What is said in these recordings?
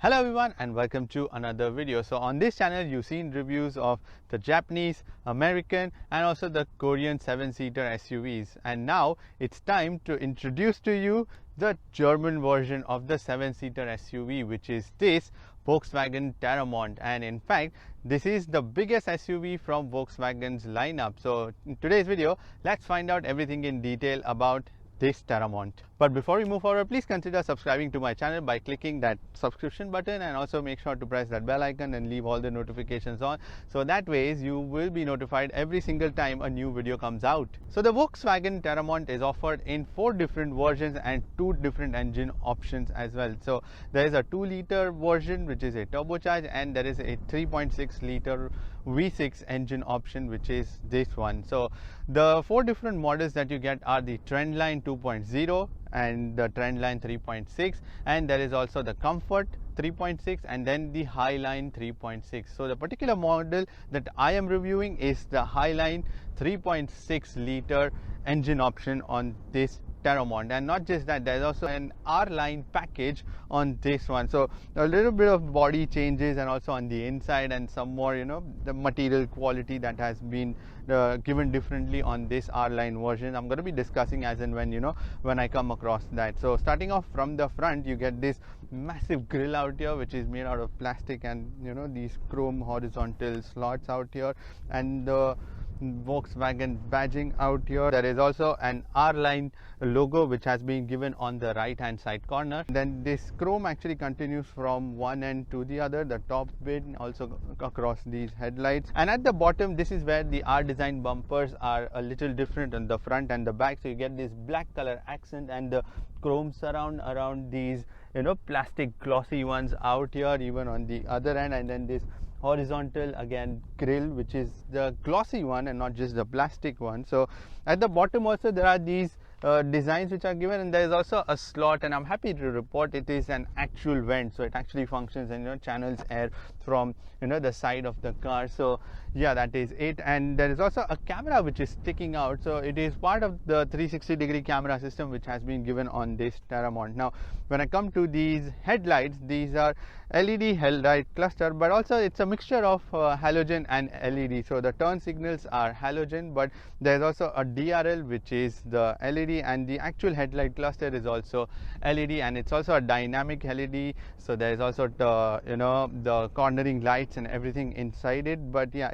Hello everyone and welcome to another video. So on this channel you've seen reviews of the Japanese, American and also the Korean 7-seater SUVs, and now it's time to introduce to you the German version of the 7-seater SUV, which is this Volkswagen Teramont. And in fact this is the biggest SUV from Volkswagen's lineup. So in today's video let's find out everything in detail about this Teramont. But before we move forward, please consider subscribing to my channel by clicking that subscription button, and also make sure to press that bell icon and leave all the notifications on, so that ways you will be notified every single time a new video comes out. So the Volkswagen Teramont is offered in 4 different versions and 2 different engine options as well. So there is a 2-liter version which is a turbocharged, and there is a 3.6-liter V6 engine option, which is this one. So the 4 different models that you get are the Trendline 2.0 and the Trendline 3.6, and there is also the Comfort 3.6 and then the Highline 3.6. So the particular model that I am reviewing is the Highline 3.6-liter engine option on this Teramont. And not just that, there's also an R-line package on this one. So a little bit of body changes, and also on the inside, and some more, the material quality that has been given differently on this R-line version. I'm going to be discussing as and when I come across that. So starting off from the front, you get this massive grille out here, which is made out of plastic, and these chrome horizontal slots out here, and the Volkswagen badging out here. There is also an R-line logo which has been given on the right hand side corner. Then this chrome actually continues from one end to the other, the top bit, also across these headlights. And at the bottom, this is where the R design bumpers are a little different on the front and the back. So you get this black color accent and the chrome surround around these plastic glossy ones out here, even on the other end. And then this horizontal again grille, which is the glossy one and not just the plastic one. So at the bottom also there are these designs which are given, and there is also a slot, and I'm happy to report it is an actual vent, so it actually functions and channels air from the side of the car. So yeah, that is it. And there is also a camera which is sticking out, so it is part of the 360-degree camera system which has been given on this Teramont. Now when I come to these headlights, these are LED headlight cluster, but also it's a mixture of halogen and LED. So the turn signals are halogen, but there's also a DRL which is the LED, and the actual headlight cluster is also LED, and it's also a dynamic LED. So there is also the cornering lights and everything inside it. But yeah,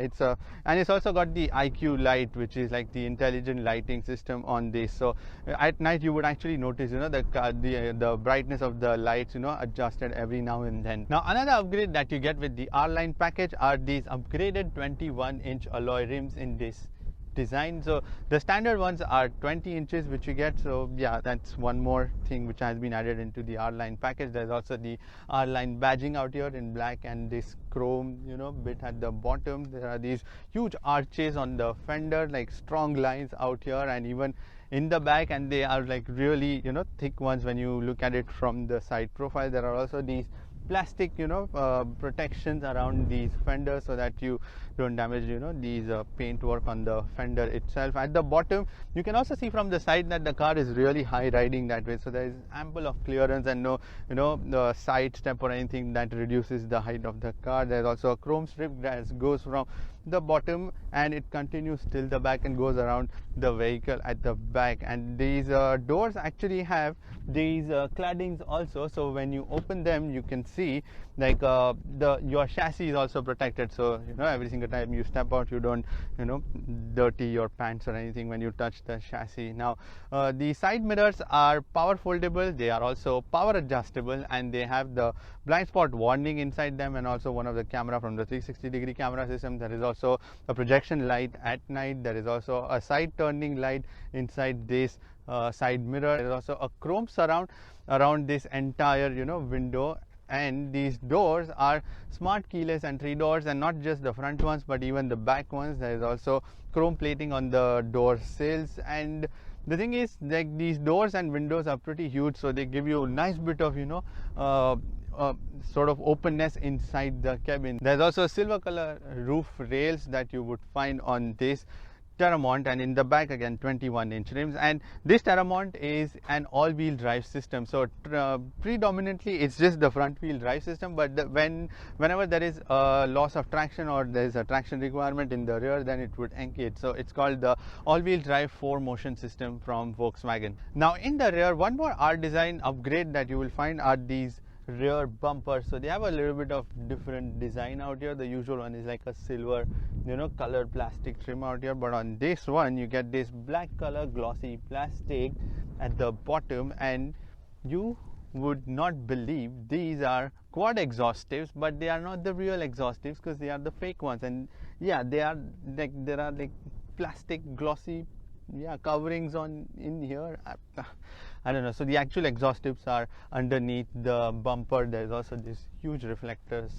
and it's also got the IQ light, which is like the intelligent lighting system on this. So at night you would actually notice the brightness of the lights adjusted every now and then. Now another upgrade that you get with the R-Line package are these upgraded 21-inch alloy rims in this design. So the standard ones are 20 inches which you get. So yeah, that's one more thing which has been added into the R-Line package. There's also the R-Line badging out here in black, and this chrome bit at the bottom. There are these huge arches on the fender, like strong lines out here, and even in the back, and they are like really thick ones when you look at it from the side profile. There are also these plastic protections around these fenders so that you don't damage these paint work on the fender itself. At the bottom you can also see from the side that the car is really high riding that way, so there is ample of clearance and no the side step or anything that reduces the height of the car. There's also a chrome strip that goes from the bottom and it continues till the back and goes around the vehicle at the back. And these doors actually have these claddings also, so when you open them you can see like your chassis is also protected, so every single time you step out you don't dirty your pants or anything when you touch the chassis. Now the side mirrors are power foldable, they are also power adjustable, and they have the blind spot warning inside them, and also one of the camera from the 360-degree camera system. There is also a projection light at night. There is also a side turning light inside this side mirror. There is also a chrome surround around this entire window. And these doors are smart keyless entry doors, and not just the front ones but even the back ones. There is also chrome plating on the door sills, and the thing is, like, these doors and windows are pretty huge, so they give you a nice bit of sort of openness inside the cabin. There's also silver color roof rails that you would find on this Teramont, and in the back again 21-inch rims. And this Teramont is an all-wheel drive system, so predominantly it's just the front wheel drive system, but whenever there is a loss of traction or there is a traction requirement in the rear, then it would engage. So it's called the all-wheel drive 4Motion system from Volkswagen. Now in the rear, one more art design upgrade that you will find are these rear bumpers. So they have a little bit of different design out here. The usual one is like a silver, colored plastic trim out here, but on this one you get this black color glossy plastic at the bottom, and you would not believe these are quad exhaustives, but they are not the real exhaustives because they are the fake ones. And yeah, they are like, there are like plastic glossy coverings on in here. I don't know. So the actual exhaustives are underneath the bumper. There's also this huge reflectors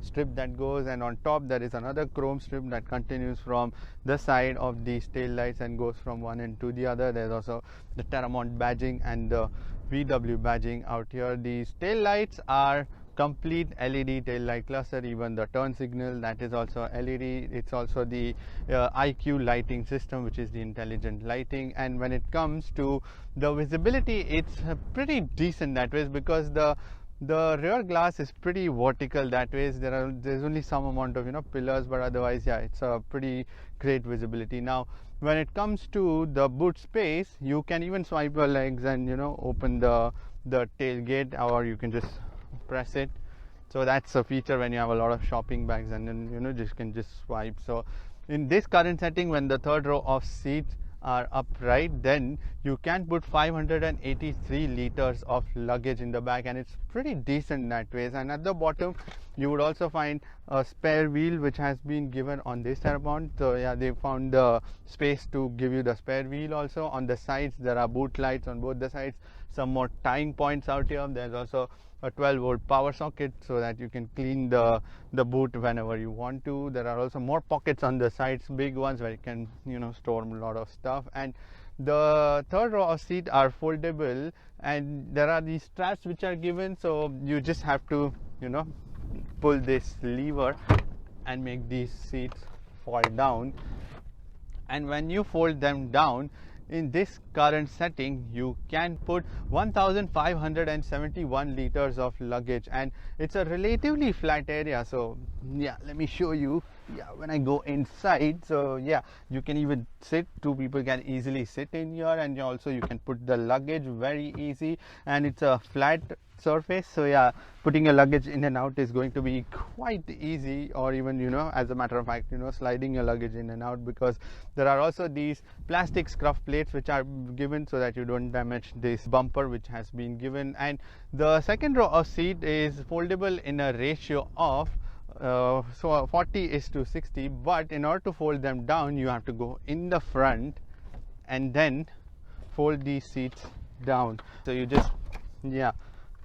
strip that goes, and on top there is another chrome strip that continues from the side of these tail lights and goes from one end to the other. There's also the Teramont badging and the VW badging out here. These tail lights are complete LED tail light cluster. Even the turn signal, that is also LED. It's also the IQ lighting system, which is the intelligent lighting. And when it comes to the visibility, it's pretty decent that way, because the rear glass is pretty vertical that way. There's only some amount of pillars, but otherwise it's a pretty great visibility. Now when it comes to the boot space, you can even swipe your legs and open the tailgate, or you can just press it. So that's a feature when you have a lot of shopping bags, and then just can just swipe. So in this current setting, when the third row of seats are upright, then you can put 583 liters of luggage in the back, and it's pretty decent in that way. And at the bottom you would also find a spare wheel which has been given on this Teramont. So yeah, they found the space to give you the spare wheel. Also on the sides there are boot lights on both the sides, some more tying points out here. There's also a 12-volt power socket so that you can clean the boot whenever you want to. There are also more pockets on the sides, big ones, where you can store a lot of stuff. And the third row of seats are foldable, and there are these straps which are given, so you just have to pull this lever and make these seats fall down. And when you fold them down, in this current setting, you can put 1571 liters of luggage, and it's a relatively flat area. So yeah, let me show you. Yeah, when I go inside, so yeah, you can even sit. Two people can easily sit in here, and also you can put the luggage very easy, and it's a flat surface. So yeah, putting your luggage in and out is going to be quite easy, or even as a matter of fact sliding your luggage in and out, because there are also these plastic scuff plates which are given so that you don't damage this bumper which has been given. And the second row of seat is foldable in a ratio of so 40:60, but in order to fold them down, you have to go in the front and then fold these seats down. So you just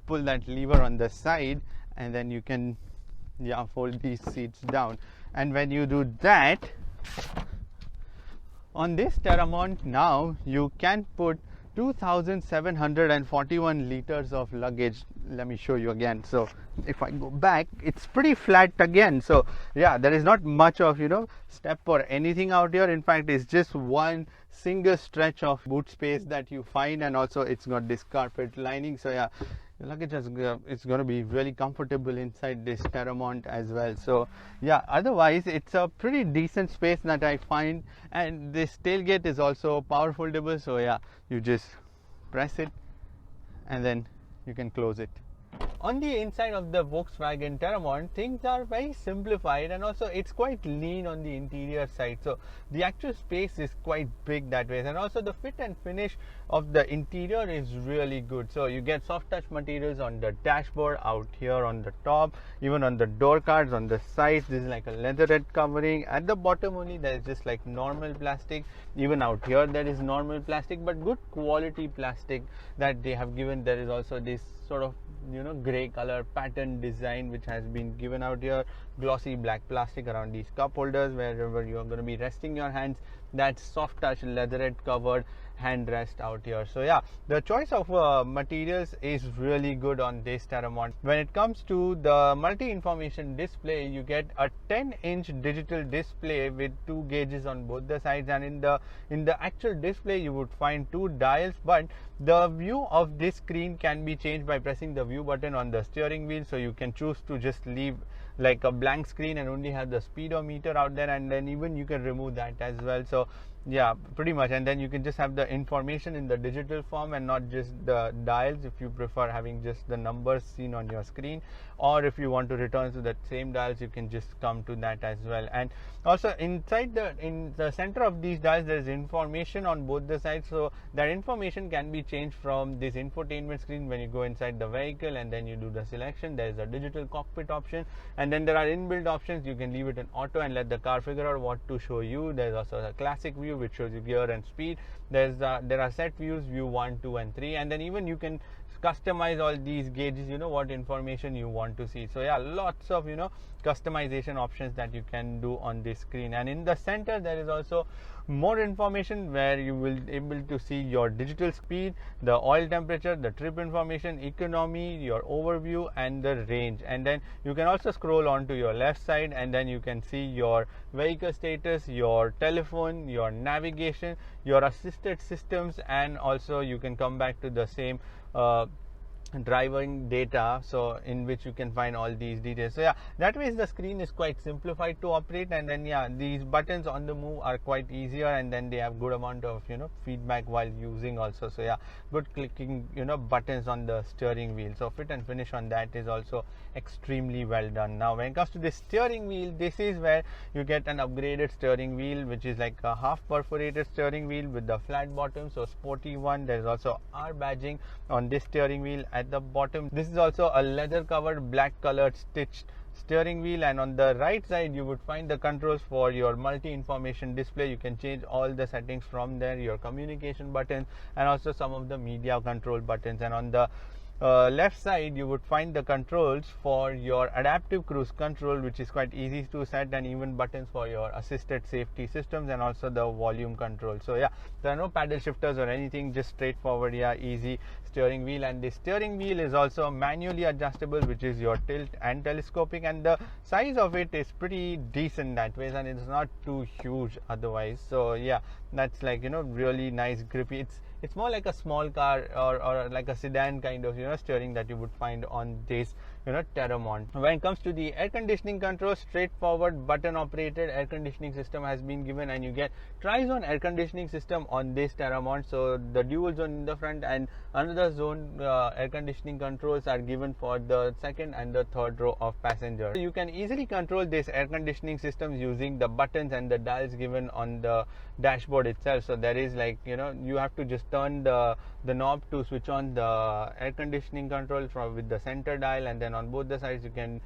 pull that lever on the side, and then you can fold these seats down. And when you do that, on this Teramont now you can put 2741 liters of luggage. Let me show you again. So if I go back, it's pretty flat again. So yeah, there is not much of step or anything out here. In fact, it's just one single stretch of boot space that you find, and also it's got this carpet lining. So yeah, the luggage is going to be really comfortable inside this Teramont as well. So yeah, otherwise it's a pretty decent space that I find. And this tailgate is also power foldable, so yeah, you just press it and then you can close it. On the inside of the Volkswagen Teramont, things are very simplified, and also it's quite lean on the interior side. So the actual space is quite big that way, and also the fit and finish of the interior is really good. So you get soft touch materials on the dashboard, out here on the top, even on the door cards, on the sides. This is like a leatherette covering. At the bottom only there is just like normal plastic. Even out here there is normal plastic, but good quality plastic that they have given. There is also this sort of gray color pattern design which has been given out here. Glossy black plastic around these cup holders wherever you are going to be resting your hands. That's soft touch leatherette covered handrest out here. So yeah, the choice of materials is really good on this Teramont. When it comes to the multi-information display, you get a 10-inch digital display with 2 gauges on both the sides, and in the actual display you would find 2 dials, but the view of this screen can be changed by pressing the view button on the steering wheel. So you can choose to just leave like a blank screen and only have the speedometer out there, and then even you can remove that as well. So yeah, pretty much, and then you can just have the information in the digital form and not just the dials if you prefer having just the numbers seen on your screen, or if you want to return to that same dials, you can just come to that as well. And also in the center of these dials there is information on both the sides, so that information can be changed from this infotainment screen when you go inside the vehicle and then you do the selection. There is a digital cockpit option, and then there are inbuilt options. You can leave it in auto and let the car figure out what to show you. There is also a classic view which shows you gear and speed. There are set views, view 1, 2 and 3, and then even you can customize all these gauges, what information you want to see. So yeah, lots of customization options that you can do on this screen. And in the center there is also more information where you will able to see your digital speed, the oil temperature, the trip information, economy, your overview and the range. And then you can also scroll on to your left side and then you can see your vehicle status, your telephone, your navigation, your assisted systems, and also you can come back to the same driving data, so in which you can find all these details. So yeah, that way the screen is quite simplified to operate, and then yeah, these buttons on the move are quite easier, and then they have good amount of feedback while using also. So yeah, good clicking buttons on the steering wheel. So fit and finish on that is also extremely well done. Now when it comes to the steering wheel, this is where you get an upgraded steering wheel, which is like a half perforated steering wheel with the flat bottom, so sporty one. There is also R badging on this steering wheel at the bottom. This is also a leather covered black colored stitched steering wheel, and on the right side you would find the controls for your multi-information display. You can change all the settings from there, your communication buttons and also some of the media control buttons. And on the left side you would find the controls for your adaptive cruise control, which is quite easy to set, and even buttons for your assisted safety systems and also the volume control. So yeah, there are no paddle shifters or anything, just straightforward, yeah, easy steering wheel. And the steering wheel is also manually adjustable, which is your tilt and telescopic, and the size of it is pretty decent that way, and it's not too huge otherwise. So yeah, that's like really nice grippy. It's more like a small car or like a sedan kind of steering that you would find on this Teramont. When it comes to the air conditioning control, straightforward button operated air conditioning system has been given, and you get tri-zone air conditioning system on this Teramont. So the dual zone in the front and another zone air conditioning controls are given for the second and the third row of passengers. So you can easily control this air conditioning systems using the buttons and the dials given on the dashboard itself. So there is like you have to just turn the knob to switch on the air conditioning control with the center dial, and then on both the sides you can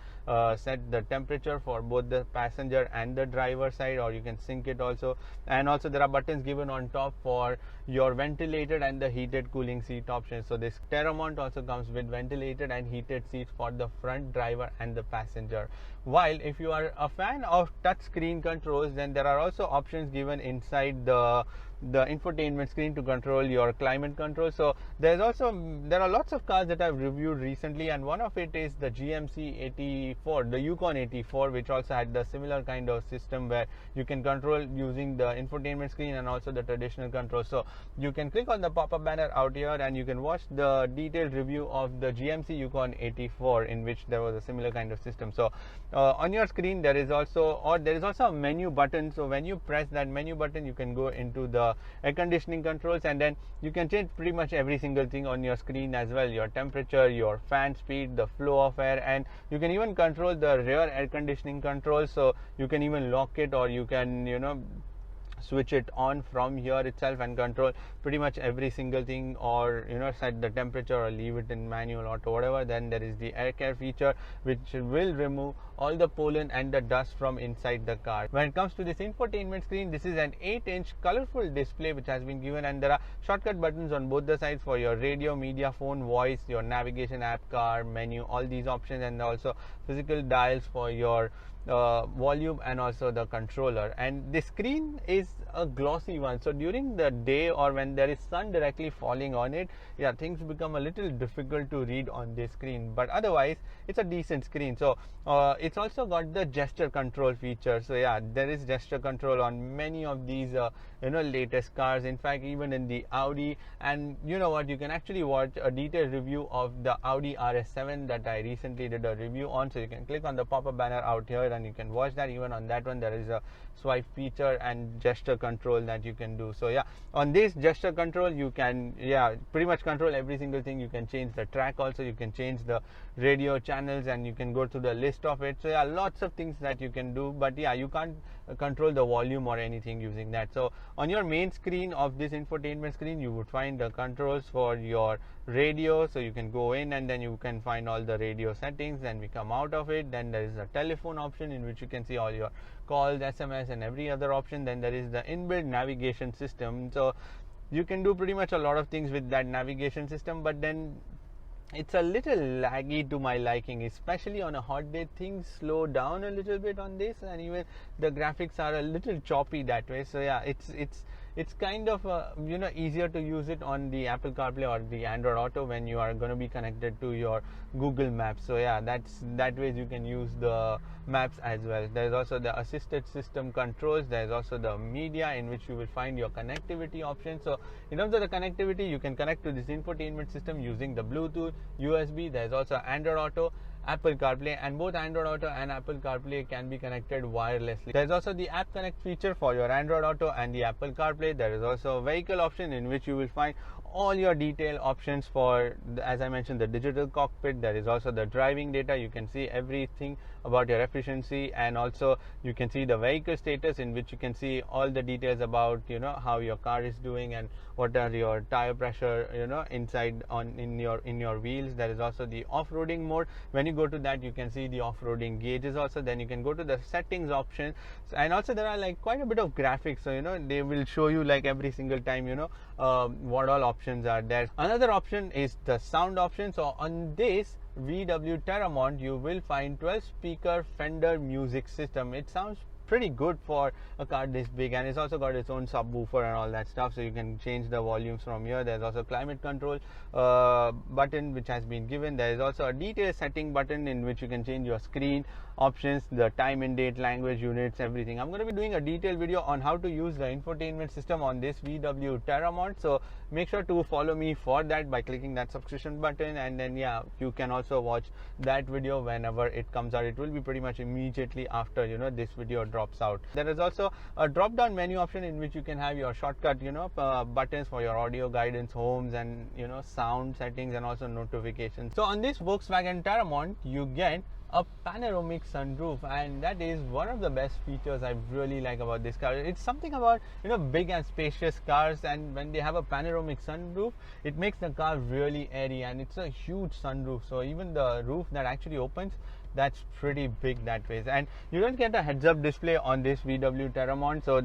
set the temperature for both the passenger and the driver side, or you can sync it also. And also there are buttons given on top for your ventilated and the heated cooling seat options. So this Teramont also comes with ventilated and heated seats for the front driver and the passenger. While if you are a fan of touch screen controls, then there are also options given inside the infotainment screen to control your climate control. So there are lots of cars that I've reviewed recently, and one of it is the GMC 84, the Yukon 84, which also had the similar kind of system where you can control using the infotainment screen and also the traditional control. So you can click on the pop-up banner out here and you can watch the detailed review of the GMC Yukon 84, in which there was a similar kind of system. So on your screen there is also a menu button. So when you press that menu button, you can go into the air conditioning controls, and then you can change pretty much every single thing on your screen as well, your temperature, your fan speed, the flow of air, and you can even control the rear air conditioning control. So you can even lock it, or you can switch it on from here itself and control pretty much every single thing, or set the temperature or leave it in manual auto, whatever. Then there is the air care feature, which will remove all the pollen and the dust from inside the car. When it comes to this infotainment screen, this is an 8-inch colorful display which has been given, and there are shortcut buttons on both the sides for your radio, media, phone, voice, your navigation, app, car, menu, all these options, and also physical dials for your volume and also the controller. And the screen is a glossy one, so during the day or when there is sun directly falling on it, yeah, things become a little difficult to read on this screen, but otherwise it's a decent screen. So it's also got the gesture control feature. So yeah, there is gesture control on many of these latest cars, in fact even in the Audi. And you know what, you can actually watch a detailed review of the Audi RS7 that I recently did a review on, so you can click on the pop-up banner out here and you can watch that. Even on that one there is a swipe feature and gesture control that you can do. So yeah, on this gesture control you can pretty much control every single thing. You can change the track also, you can change the radio channels, and you can go to the list of it. So yeah, lots of things that you can do, but yeah, you can't control the volume or anything using that. So on your main screen of this infotainment screen, you would find the controls for your radio, so you can go in and then you can find all the radio settings. Then we come out of it, then there is a telephone option in which you can see all your calls, SMS and every other option. Then there is the inbuilt navigation system, so you can do pretty much a lot of things with that navigation system, but then it's a little laggy to my liking, especially on a hot day. Things slow down a little bit on this, and even the graphics are a little choppy that way. So yeah, it's kind of easier to use it on the Apple CarPlay or the Android Auto when you are going to be connected to your Google Maps. So yeah, that way you can use the maps as well. There is also the assisted system controls. There is also the media, in which you will find your connectivity options. So in terms of the connectivity, you can connect to this infotainment system using the Bluetooth, USB. There is also Android Auto, Apple CarPlay, and both Android Auto and Apple CarPlay can be connected wirelessly. There is also the App Connect feature for your Android Auto and the Apple CarPlay. There is also a vehicle option in which you will find all your detail options for, as I mentioned, the digital cockpit. There is also the driving data. You can see everything about your efficiency, and also you can see the vehicle status, in which you can see all the details about how your car is doing and what are your tire pressure inside in your wheels. There is also the off-roading mode. When you go to that, you can see the off-roading gauges also. Then you can go to the settings option, and also there are like quite a bit of graphics, so they will show you like every single time what all options are there. Another option is the sound option. So on this VW Teramont, you will find 12 speaker Fender music system. It sounds pretty good for a car this big, and it's also got its own subwoofer and all that stuff, so you can change the volumes from here. There's also climate control button which has been given. There is also a detail setting button in which you can change your screen options, the time and date, language units, everything. I'm going to be doing a detailed video on how to use the infotainment system on this VW Teramont, so make sure to follow me for that by clicking that subscription button, and then yeah, you can also watch that video whenever it comes out. It will be pretty much immediately after this video drops out. There is also a drop down menu option in which you can have your shortcut buttons for your audio guidance, homes, and sound settings, and also notifications. So on this Volkswagen Teramont, you get a panoramic sunroof, and that is one of the best features I really like about this car. It's something about big and spacious cars, and when they have a panoramic sunroof, it makes the car really airy, and it's a huge sunroof, so even the roof that actually opens, that's pretty big that way. And you don't get a heads-up display on this VW Teramont, so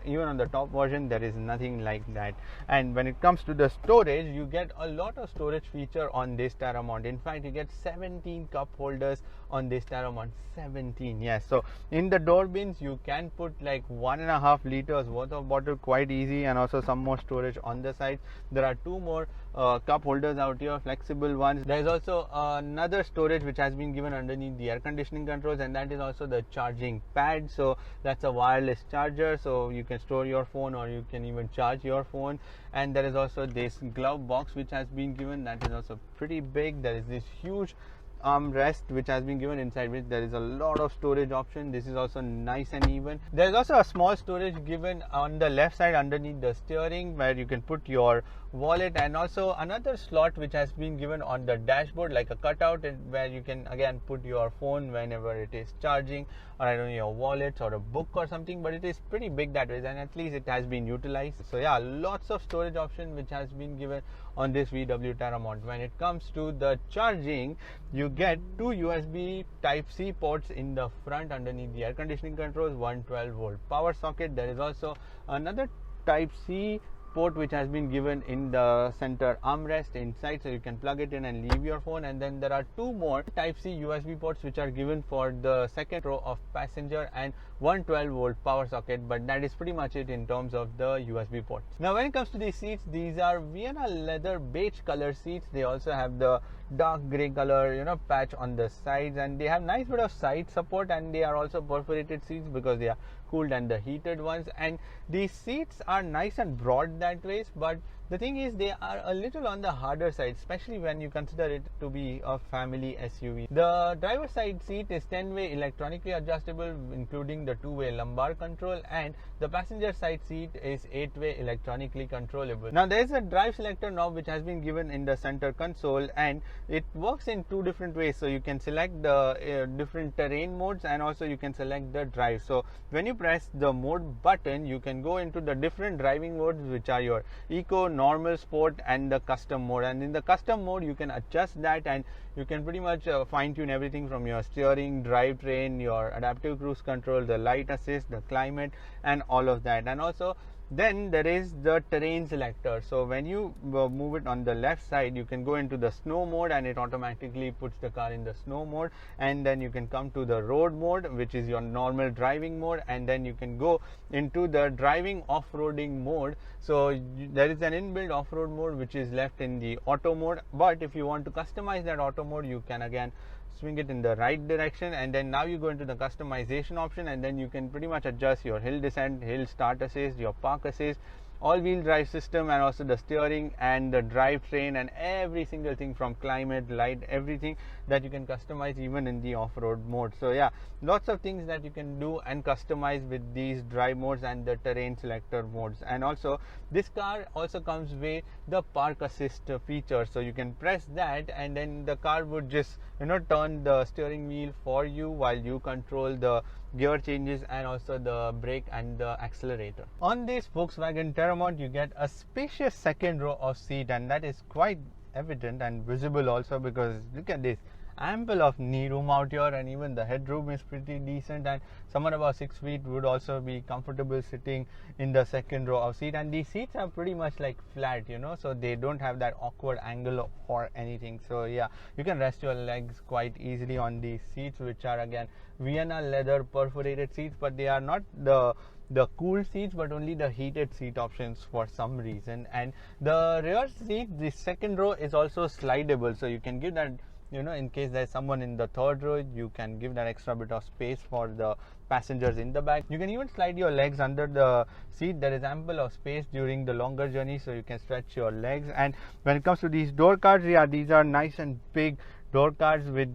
even on the top version there is nothing like that. And when it comes to the storage, you get a lot of storage feature on this Teramont. In fact, you get 17 cup holders on this Teramont. 17, yes. So in the door bins, you can put like 1.5 liters worth of bottle quite easy, and also some more storage on the side. There are 2 more cup holders out here, flexible ones. There is also another storage which has been given underneath the air conditioning controls, and that is also the charging pad. So that's a wireless charger, so you can store your phone or you can even charge your phone. And there is also this glove box which has been given, that is also pretty big. There is this huge armrest which has been given, inside which there is a lot of storage option. This is also nice and even. There is also a small storage given on the left side underneath the steering, where you can put your wallet, and also another slot which has been given on the dashboard, like a cutout, where you can again put your phone whenever it is charging, or I don't know, your wallets or a book or something. But it is pretty big that way, and at least it has been utilized. So yeah, lots of storage option which has been given on this VW Teramont. When it comes to the charging, you get 2 USB Type-C ports in the front underneath the air conditioning controls, one 12-volt power socket. There is also another Type-C port which has been given in the center armrest inside, so you can plug it in and leave your phone. And then there are two more Type-C USB ports which are given for the second row of passenger, and one 12-volt power socket, but that is pretty much it in terms of the USB ports. Now when it comes to these seats, these are Vienna leather beige color seats. They also have the dark gray color patch on the sides, and they have nice bit of side support, and they are also perforated seats because they are cooled and the heated ones. And these seats are nice and broad that way, but the thing is they are a little on the harder side, especially when you consider it to be a family SUV. The driver's side seat is 10-way electronically adjustable, including the 2-way lumbar control, and the passenger side seat is 8-way electronically controllable. Now there is a drive selector knob which has been given in the center console, and it works in two different ways. So you can select the different terrain modes, and also you can select the drive. So when you press the mode button, you can go into the different driving modes, which are your eco, normal, sport, and the custom mode. And in the custom mode you can adjust that, and you can pretty much fine-tune everything from your steering, drivetrain, your adaptive cruise control, the light assist, the climate, and all of that. And also then there is the terrain selector. So when you move it on the left side, you can go into the snow mode, and it automatically puts the car in the snow mode. And then you can come to the road mode, which is your normal driving mode, and then you can go into the driving off-roading mode. So there is an inbuilt off-road mode which is left in the auto mode, but if you want to customize that auto mode, you can again swing it in the right direction, and then now you go into the customization option, and then you can pretty much adjust your hill descent, hill start assist, your park assist, all-wheel drive system, and also the steering and the drivetrain, and every single thing from climate, light, everything that you can customize even in the off-road mode. So yeah, lots of things that you can do and customize with these drive modes and the terrain selector modes. And also this car also comes with the park assist feature, so you can press that, and then the car would just turn the steering wheel for you while you control the gear changes and also the brake and the accelerator. On this Volkswagen Teramont, you get a spacious second row of seat, and that is quite evident and visible also, because look at this, ample of knee room out here, and even the headroom is pretty decent, and someone about 6 feet would also be comfortable sitting in the second row of seat. And these seats are pretty much like flat, so they don't have that awkward angle or anything. So yeah, you can rest your legs quite easily on these seats, which are again Vienna leather perforated seats, but they are not the cool seats, but only the heated seat options for some reason. And the rear seat, the second row, is also slidable, so you can give that in case there's someone in the third row, you can give that extra bit of space for the passengers in the back. You can even slide your legs under the seat. There is ample of space during the longer journey, so you can stretch your legs. And when it comes to these door cards, yeah, these are nice and big door cards with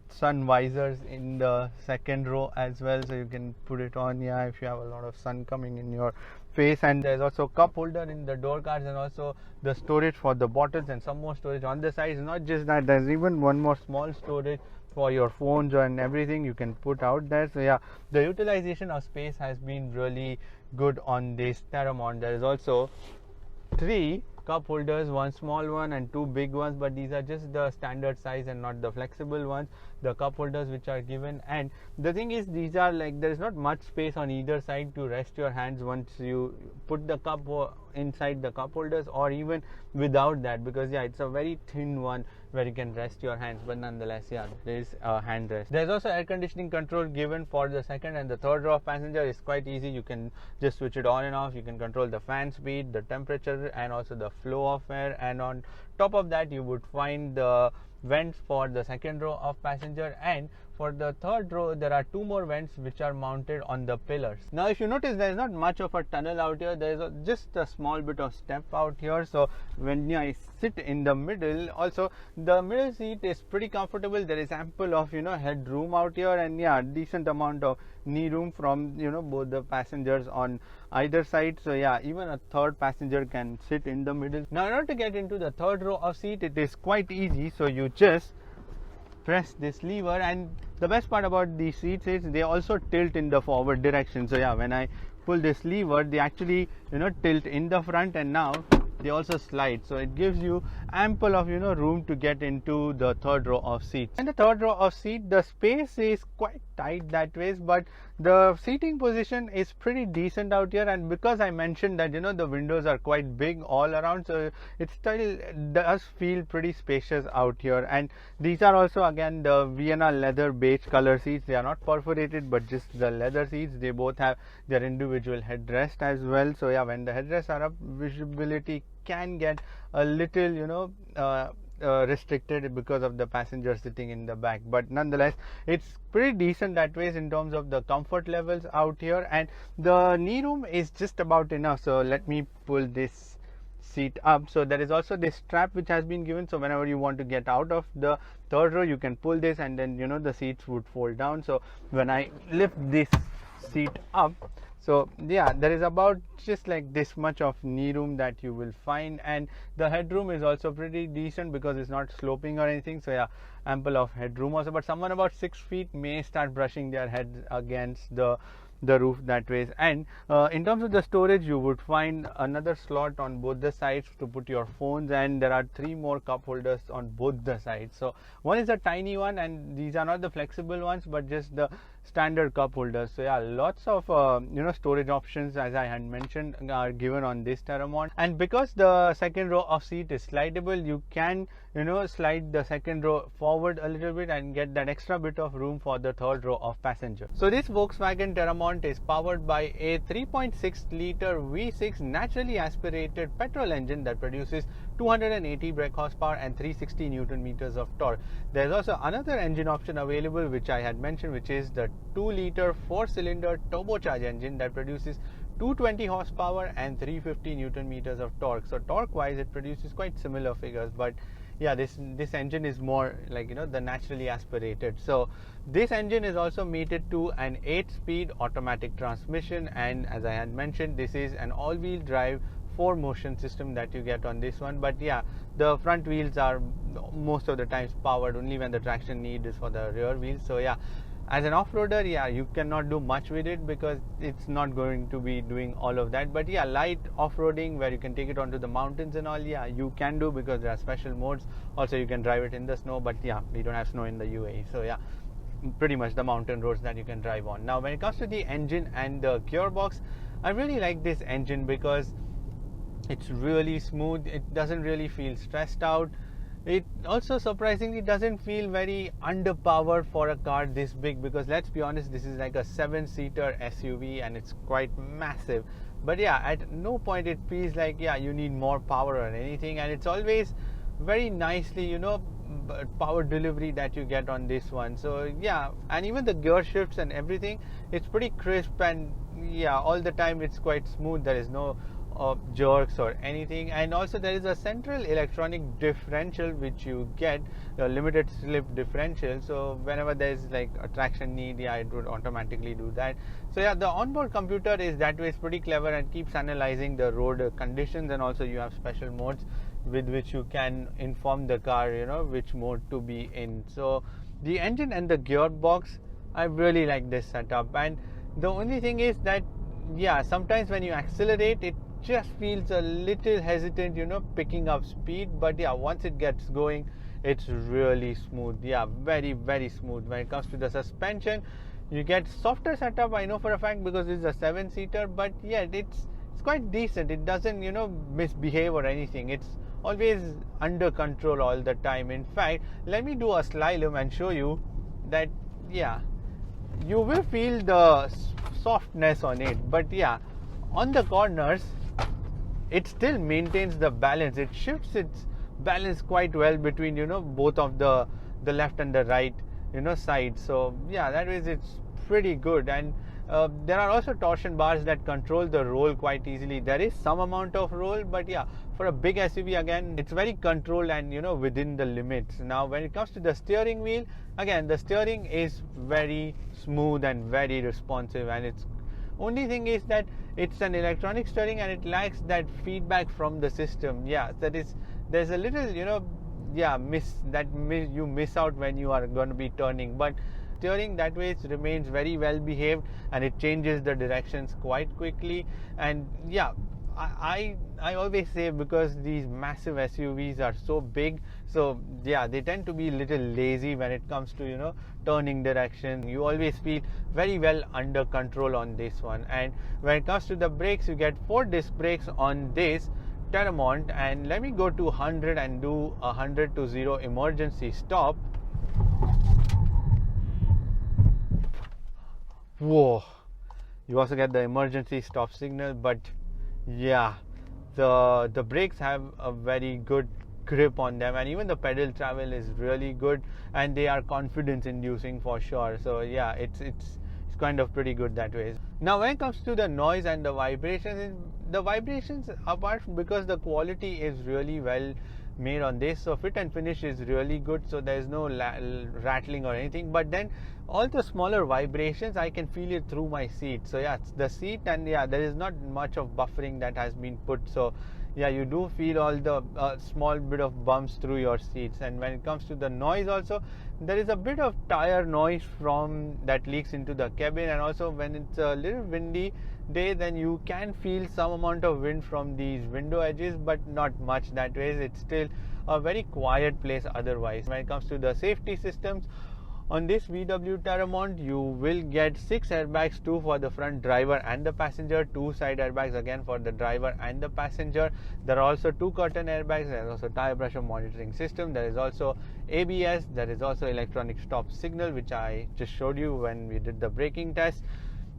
sun visors in the second row as well, so you can put it on if you have a lot of sun coming in your face. And there's also cup holder in the door cards, and also the storage for the bottles, and some more storage on the sides. Not just that, there's even one more small storage for your phones and everything you can put out there. So yeah, the utilization of space has been really good on this Teramont. There is also 3 cup holders, one small one and 2 big ones, but these are just the standard size and not the flexible ones, the cup holders which are given. And the thing is, these are like, there is not much space on either side to rest your hands once you put the cup inside the cup holders, or even without that, because yeah, it's a very thin one where you can rest your hands, but nonetheless, yeah, there is a hand rest. There's also air conditioning control given for the second and the third row of passenger. It's quite easy, you can just switch it on and off. You can control the fan speed, the temperature, and also the flow of air. And on top of that, you would find the vents for the second row of passenger, and for the third row there are 2 more vents which are mounted on the pillars. Now if you notice, there is not much of a tunnel out here. There is just a small bit of step out here, so when I sit in the middle, also the middle seat is pretty comfortable. There is ample of head room out here, and yeah, decent amount of knee room from both the passengers on either side. So yeah, even a third passenger can sit in the middle. Now in order to get into the third row of seat, it is quite easy. So you just press this lever, and the best part about these seats is they also tilt in the forward direction. So yeah, when I pull this lever, they actually tilt in the front, and now they also slide, so it gives you ample of room to get into the third row of seats. And the third row of seat, the space is quite tight that way, but the seating position is pretty decent out here, and because I mentioned that the windows are quite big all around, so it still does feel pretty spacious out here. And these are also again the Vienna leather beige color seats. They are not perforated but just the leather seats. They both have their individual headrest as well, so yeah, when the headrests are up, visibility can get a little restricted because of the passenger sitting in the back, but nonetheless it's pretty decent that way in terms of the comfort levels out here. And the knee room is just about enough, so let me pull this seat up. So there is also this strap which has been given, so whenever you want to get out of the third row, you can pull this and then the seats would fold down. So when I lift this seat up, so yeah, there is about just like this much of knee room that you will find, and the headroom is also pretty decent because it's not sloping or anything, so yeah, ample of headroom also. But someone about 6 feet may start brushing their head against the roof that way. And in terms of the storage, you would find another slot on both the sides to put your phones, and there are 3 more cup holders on both the sides. So one is a tiny one, and these are not the flexible ones but just the standard cup holders. So yeah, lots of storage options, as I had mentioned, are given on this Teramont. And because the second row of seat is slidable, you can slide the second row forward a little bit and get that extra bit of room for the third row of passenger. So this Volkswagen Teramont is powered by a 3.6 liter V6 naturally aspirated petrol engine that produces 280 brake horsepower and 360 Newton meters of torque. There is also another engine option available which I had mentioned, which is the 2 liter 4-cylinder turbocharged engine that produces 220 horsepower and 350 Newton meters of torque. So torque wise it produces quite similar figures, but yeah, this engine is more like the naturally aspirated. So this engine is also mated to an 8-speed automatic transmission, and as I had mentioned, this is an all-wheel drive 4-motion system that you get on this one. But yeah, the front wheels are most of the times powered only when the traction need is for the rear wheels. So yeah, as an off-roader, yeah, you cannot do much with it because it's not going to be doing all of that. But yeah, light off-roading where you can take it onto the mountains and all, yeah, you can do because there are special modes. Also, you can drive it in the snow, but yeah, we don't have snow in the UAE. So yeah, pretty much the mountain roads that you can drive on. Now, when it comes to the engine and the gearbox, I really like this engine because it's really smooth. It doesn't really feel stressed out. It also surprisingly doesn't feel very underpowered for a car this big, because let's be honest, this is like a 7-seater SUV and it's quite massive. But yeah, at no point it feels like you need more power or anything, and it's always very nicely power delivery that you get on this one. So yeah, and even the gear shifts and everything, it's pretty crisp, and yeah, all the time it's quite smooth. There is no jerks or anything. And also there is a central electronic differential which you get, a limited slip differential, so whenever there is like a traction need, yeah, it would automatically do that. So yeah, the onboard computer is that way, it's pretty clever and keeps analyzing the road conditions, and also you have special modes with which you can inform the car which mode to be in. So the engine and the gearbox, I really like this setup. And the only thing is that yeah, sometimes when you accelerate, it just feels a little hesitant picking up speed, but yeah, once it gets going, it's really smooth. Yeah, very, very smooth. When it comes to the suspension, you get softer setup, I know for a fact, because it's a 7-seater, but yeah, it's quite decent. It doesn't misbehave or anything. It's always under control all the time. In fact, let me do a slalom and show you that yeah, you will feel the softness on it, but yeah, on the corners it still maintains the balance. It shifts its balance quite well between both of the left and the right sides. So yeah, that is, it's pretty good. And there are also torsion bars that control the roll quite easily. There is some amount of roll, but yeah, for a big SUV, again, it's very controlled and within the limits. Now when it comes to the steering wheel, again, the steering is very smooth and very responsive, and its only thing is that it's an electronic steering and it lacks that feedback from the system. Yeah, there's a little you miss out when you are going to be turning, but steering that way remains very well behaved and it changes the directions quite quickly. And yeah, I always say, because these massive SUVs are so big, so yeah, they tend to be a little lazy when it comes to, you know, turning direction. You always feel very well under control on this one. And when it comes to the brakes, you get 4 disc brakes on this Teramont. And let me go to 100 and do 100 to 0 emergency stop. Whoa, you also get the emergency stop signal. But yeah, the brakes have a very good grip on them, and even the pedal travel is really good, and they are confidence inducing for sure. So yeah, it's kind of pretty good that way. Now when it comes to the noise and the vibrations, apart because the quality is really well made on this, so fit and finish is really good, so there is no rattling or anything. But then all the smaller vibrations, I can feel it through my seat. So yeah, it's the seat, and yeah, there is not much of buffering that has been put, so yeah, you do feel all the small bit of bumps through your seats. And when it comes to the noise also, there is a bit of tire noise from that leaks into the cabin, and also when it's a little windy day, then you can feel some amount of wind from these window edges, but not much that way. It's still a very quiet place otherwise. When it comes to the safety systems, on this VW Teramont, you will get 6 airbags, 2 for the front driver and the passenger, 2 side airbags again for the driver and the passenger. There are also 2 curtain airbags. There is also tire pressure monitoring system. There is also ABS. There is also electronic stop signal, which I just showed you when we did the braking test.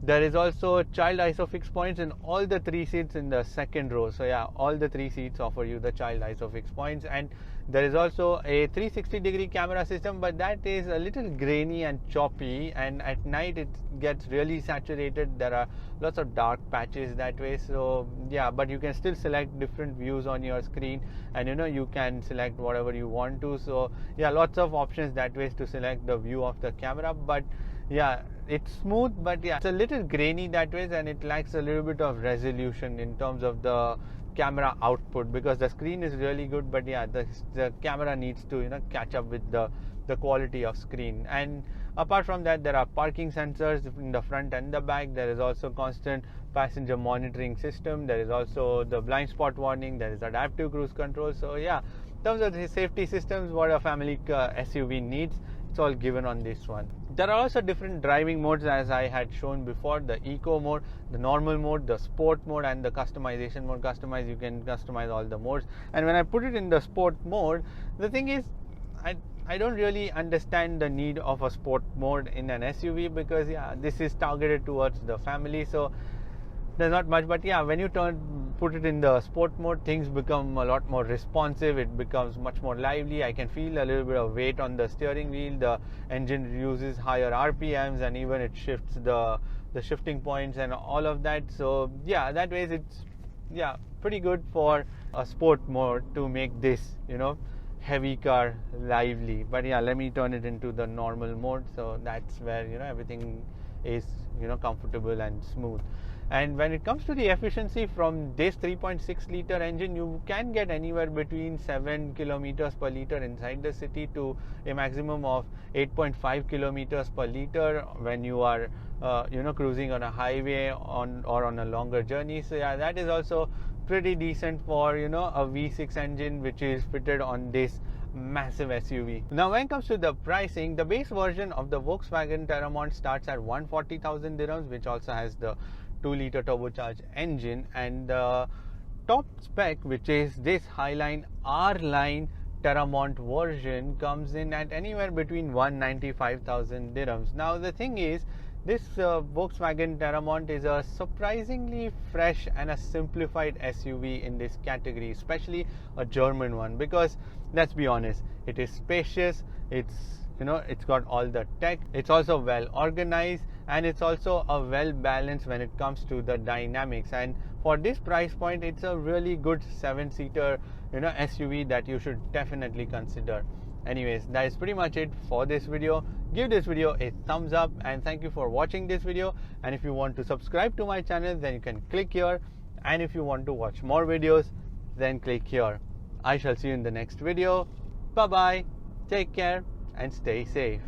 There is also child ISOFIX points in all the 3 seats in the second row. So yeah, all the 3 seats offer you the child ISOFIX points. And there is also a 360-degree camera system, but that is a little grainy and choppy, and at night it gets really saturated. There are lots of dark patches that way. So yeah, but you can still select different views on your screen, and you know, you can select whatever you want to. So yeah, lots of options that way to select the view of the camera. But yeah, it's smooth, but yeah, it's a little grainy that way, and it lacks a little bit of resolution in terms of the camera output, because the screen is really good, but yeah, the camera needs to, you know, catch up with the quality of screen. And apart from that, there are parking sensors in the front and the back. There is also constant passenger monitoring system. There is also the blind spot warning. There is adaptive cruise control. So yeah, in terms of the safety systems, what a family SUV needs, it's all given on this one. There are also different driving modes, as I had shown before: the eco mode, the normal mode, the sport mode, and the customization mode. You can customize all the modes. And when I put it in the sport mode, the thing is, I don't really understand the need of a sport mode in an SUV, because yeah, this is targeted towards the family, so there's not much. But yeah, when you put it in the sport mode, things become a lot more responsive. It becomes much more lively. I can feel a little bit of weight on the steering wheel. The engine uses higher RPMs, and even it shifts the shifting points and all of that. So yeah, that way it's pretty good for a sport mode to make this, you know, heavy car lively. But yeah, let me turn it into the normal mode, so that's where, you know, everything is, you know, comfortable and smooth. And when it comes to the efficiency from this 3.6 liter engine, you can get anywhere between 7 kilometers per liter inside the city to a maximum of 8.5 kilometers per liter when you are you know, cruising on a highway or on a longer journey. So yeah, that is also pretty decent for, you know, a V6 engine which is fitted on this massive SUV. Now when it comes to the pricing, the base version of the Volkswagen Teramont starts at 140,000 dirhams, which also has the 2-liter turbocharged engine, and the top spec, which is this Highline R-Line Teramont version, comes in at anywhere between 195,000 dirhams. Now the thing is, this Volkswagen Teramont is a surprisingly fresh and a simplified SUV in this category, especially a German one, because let's be honest, it is spacious, it's, you know, it's got all the tech, it's also well organized, and it's also a well balanced when it comes to the dynamics. And for this price point, it's a really good 7-seater, you know, SUV that you should definitely consider. Anyways, that is pretty much it for this video. Give this video a thumbs up, and thank you for watching this video. And if you want to subscribe to my channel, then you can click here, and if you want to watch more videos, then click here. I shall see you in the next video. Bye bye, take care and stay safe.